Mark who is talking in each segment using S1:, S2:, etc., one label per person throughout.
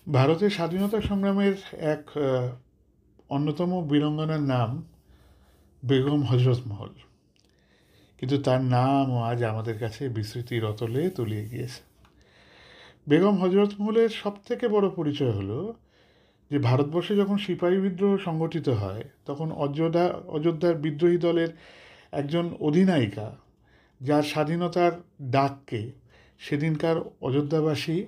S1: ভারতের স্বাধীনতা সংগ্রামের এক অন্যতম বীরাঙ্গনার নাম বেগম হজরত মহল, কিন্তু তার নামও আজ আমাদের কাছে বিস্মৃতির অতলে তলিয়ে গিয়েছে। বেগম হজরত মহলের সবথেকে বড় পরিচয় হলো যে ভারতবর্ষে যখন সিপাহী বিদ্রোহ সংগঠিত হয় তখন অযোধ্যার বিদ্রোহী দলের একজন অধিনায়িকা, যার স্বাধীনতার ডাককে সেদিনকার অযোধ্যাবাসী,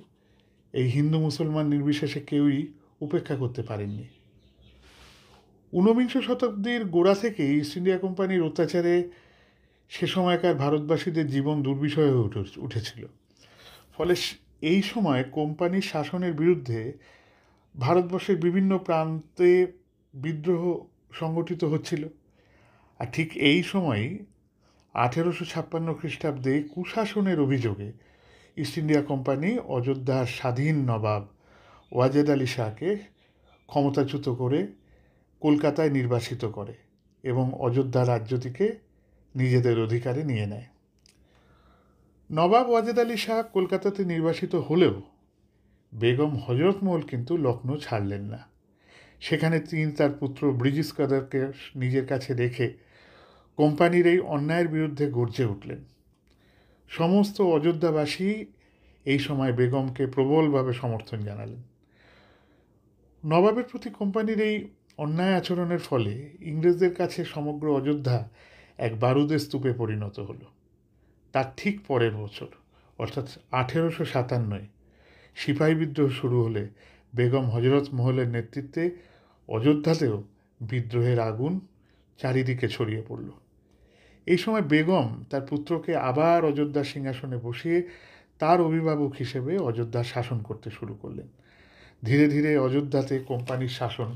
S1: এই হিন্দু মুসলমান নির্বিশেষে কেউই উপেক্ষা করতে পারেননি। ঊনবিংশ শতাব্দীর গোড়া থেকেই ইস্ট ইন্ডিয়া কোম্পানির অত্যাচারে সে সময়কার ভারতবাসীদের জীবন দুর্বিষহ হয়ে উঠেছিল। ফলে এই সময় কোম্পানির শাসনের বিরুদ্ধে ভারতবর্ষের বিভিন্ন প্রান্তে বিদ্রোহ সংগঠিত হচ্ছিল। আর ঠিক এই সময়ই 1856 খ্রিস্টাব্দে কুশাসনের অভিযোগে ইস্ট ইন্ডিয়া কোম্পানি অযোধ্যার স্বাধীন নবাব ওয়াজেদ আলী শাহকে ক্ষমতাচ্যুত করে কলকাতায় নির্বাসিত করে এবং অযোধ্যা রাজ্যটিকে নিজেদের অধিকারে নিয়ে নেয়। নবাব ওয়াজেদ আলী শাহ কলকাতাতে নির্বাসিত হলেও বেগম হজরত মহল কিন্তু লখনৌ ছাড়লেন না। সেখানে তিনি তার পুত্র ব্রিজিস কাদারকে নিজের কাছে রেখে কোম্পানির এই অন্যায়ের বিরুদ্ধে গর্জে উঠলেন। সমস্ত অযোধ্যাবাসী এই সময় বেগমকে প্রবলভাবে সমর্থন জানালেন। নবাবের প্রতি কোম্পানির এই অন্যায় আচরণের ফলে ইংরেজদের কাছে সমগ্র অযোধ্যা এক বারুদের স্তূপে পরিণত হলো। তার ঠিক পরের বছর অর্থাৎ 1857 সিপাহী বিদ্রোহ শুরু হলে বেগম হজরত মহলের নেতৃত্বে অযোধ্যাতেও বিদ্রোহের আগুন চারিদিকে ছড়িয়ে পড়ল। এই সময় বেগম তার পুত্রকে আবার অযোধ্যার সিংহাসনে বসিয়ে তার অভিভাবক হিসেবে অযোধ্যার শাসন করতে শুরু করলেন। ধীরে ধীরে অযোধ্যাতে কোম্পানির শাসন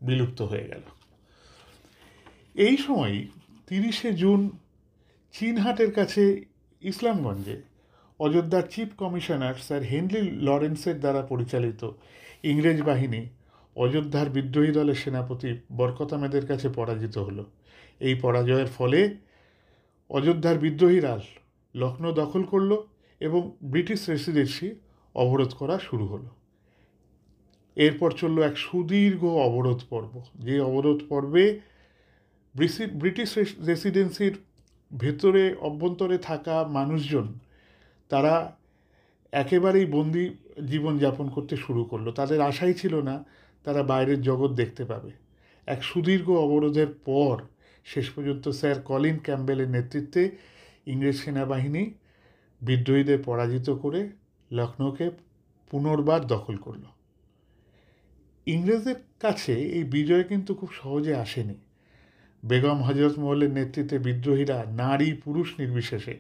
S1: বিলুপ্ত হয়ে গেল। এই সময়ই 30শে জুন চিনহাটের কাছে ইসলামগঞ্জে অযোধ্যার চিফ কমিশনার স্যার হেনরি লরেন্সের দ্বারা পরিচালিত ইংরেজ বাহিনী অযোধ্যার বিদ্রোহী দলের সেনাপতি বরকত আহমেদের কাছে পরাজিত হলো। এই পরাজয়ের ফলে অযোধ্যার বিদ্রোহীরা লখনৌ দখল করল এবং ব্রিটিশ রেসিডেন্সি অবরোধ করা শুরু হলো। এরপর চলল এক সুদীর্ঘ অবরোধ পর্ব, যে অবরোধ পর্বে ব্রিটিশ রেসিডেন্সির ভেতরে অভ্যন্তরে থাকা মানুষজন তারা একেবারেই বন্দি জীবনযাপন করতে শুরু করলো। তাদের আশাই ছিল না তারা বাইরের জগৎ দেখতে পাবে। এক সুদীর্ঘ অবরোধের পর শেষ পর্যন্ত স্যার কলিন ক্যাম্বেলের নেতৃত্বে ইংরেজ সেনাবাহিনী বিদ্রোহীদের পরাজিত করে লখনৌকে পুনর্বার দখল করল। ইংরেজদের কাছে এই বিজয় কিন্তু খুব সহজে আসেনি। বেগম হজরত মহলের নেতৃত্বে বিদ্রোহীরা নারী পুরুষ নির্বিশেষে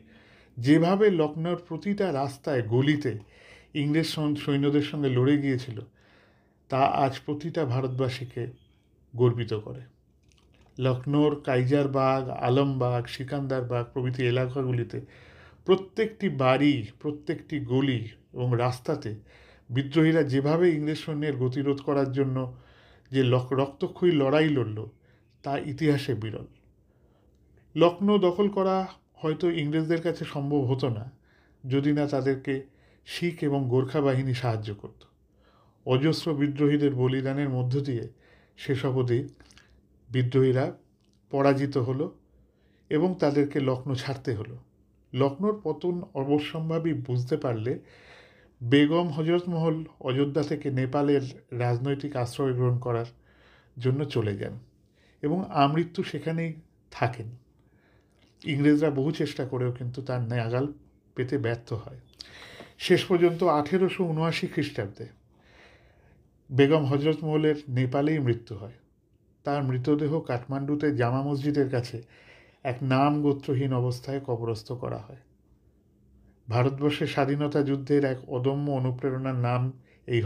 S1: যেভাবে লখনৌর প্রতিটা রাস্তায় গলিতে ইংরেজ সৈন্যদের সঙ্গে লড়ে গিয়েছিল তা আজ প্রতিটা ভারতবাসীকে গর্বিত করে। লখনৌর কাইজারবাগ, আলমবাগ, সিকান্দারবাগ প্রভৃতি এলাকাগুলিতে প্রত্যেকটি বাড়ি, প্রত্যেকটি গলি এবং রাস্তাতে বিদ্রোহীরা যেভাবে ইংরেজ সৈন্যের গতিরোধ করার জন্য যে রক্তক্ষয়ী লড়াই লড়ল তা ইতিহাসে বিরল। লখনৌ দখল করা হয়তো ইংরেজদের কাছে সম্ভব হতো না যদি না তাদেরকে শিখ এবং গোর্খা বাহিনী সাহায্য করত। অজস্র বিদ্রোহীদের বলিদানের মধ্য দিয়ে শেষ অবধি বিদ্রোহীরা পরাজিত হলো এবং তাদেরকে লখনৌ ছাড়তে হলো। লখনৌর পতন অবশ্যম্ভাবী বুঝতে পারলে বেগম হজরত মহল অযোধ্যা থেকে নেপালের রাজনৈতিক আশ্রয় গ্রহণ করার জন্য চলে যান এবং আমৃত্যু সেখানেই থাকেন। ইংরেজরা বহু চেষ্টা করেও কিন্তু তার নাগাল পেতে ব্যর্থ হয়। শেষ পর্যন্ত 1879 খ্রিস্টাব্দে বেগম হজরত মহলের নেপালেই মৃত্যু হয়। তার মৃতদেহ কাঠমান্ডুতে জামা মসজিদের কাছে এক নাম গোত্রহীন অবস্থায় কবরস্থ করা হয়। ভারতবর্ষের স্বাধীনতা যুদ্ধের এক অদম্য অনুপ্রেরণার নাম এই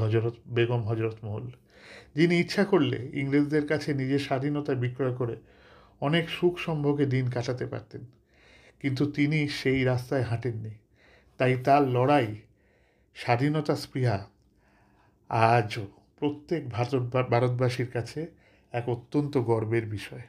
S1: বেগম হজরত মহল, যিনি ইচ্ছা করলে ইংরেজদের কাছে নিজের স্বাধীনতা বিক্রয় করে অনেক সুখ সম্ভোগে দিন কাটাতে পারতেন, কিন্তু তিনি সেই রাস্তায় হাঁটেননি। তাই তার লড়াই, স্বাধীনতা স্পৃহা আজও প্রত্যেক ভারতবাসীর কাছে এক অত্যন্ত গর্বের বিষয়।